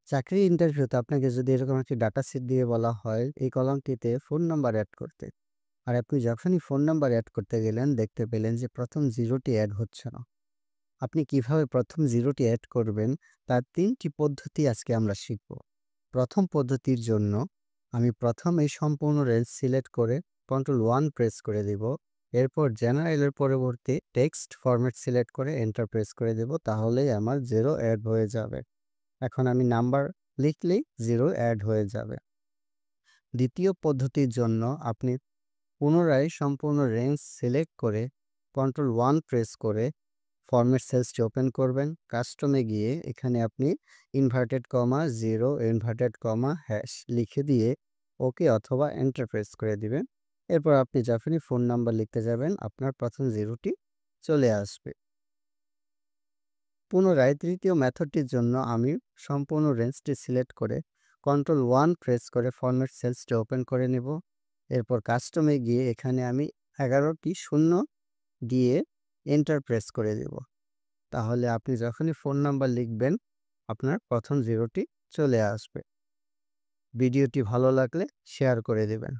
চাকরির ইন্টারভিউতে আপনাকে যদি এরকম একটি ডাটা শিট দিয়ে বলা হয় এই কলামটিতে ফোন নাম্বার এড করতে। আর আপনি যখনই ফোন নাম্বার এড করতে গেলেন দেখতে পেলেন যে প্রথম 0 টি এড হচ্ছে না। আপনি কিভাবে প্রথম 0 টি এড করবেন তার ৩ টি পদ্ধতি আজকে আমরা শিখব। প্রথম পদ্ধতির জন্য আমি প্রথমেই সম্পূর্ণ রেঞ্জ সিলেক্ট করে Ctrl+1 প্রেস করে দিব। এরপর জেনারেলের পরবর্তী টেক্সট ফরম্যাট সিলেক্ট করে এন্টার প্রেস করে দেব। তাহলেই আমার 0 এড হয়ে যাবে। এখন আমি নাম্বার লিখলেই 0 এড হয়ে যাবে। দ্বিতীয় পদ্ধতির জন্য আপনি পুনরায় সম্পূর্ণ রেঞ্জ সিলেক্ট করে Ctrl+1 প্রেস করে ফরম্যাট সেলসটি ওপেন করবেন। কাস্টমে গিয়ে এখানে আপনি inverted comma 0 inverted comma hash লিখে দিয়ে ওকে অথবা এন্টার প্রেস করে দিবেন। এরপর আপনি যখনই ফোন নাম্বার লিখতে যাবেন আপনার প্রথম 0 টি চলে আসবে। পুনরায় তৃতীয় মেথডটির জন্য আমি সম্পূর্ণ রেঞ্জটি সিলেক্ট করে Ctrl+1 প্রেস করে ফরম্যাট সেলসটি ওপেন করে নেব। এরপর কাস্টমে গিয়ে এখানে আমি 11টি শূন্য দিয়ে এন্টার প্রেস করে দেব। তাহলে আপনি যখনই ফোন নাম্বার লিখবেন আপনার প্রথম 0 টি চলে আসবে। ভিডিওটি ভালো লাগলে শেয়ার করে দেবেন।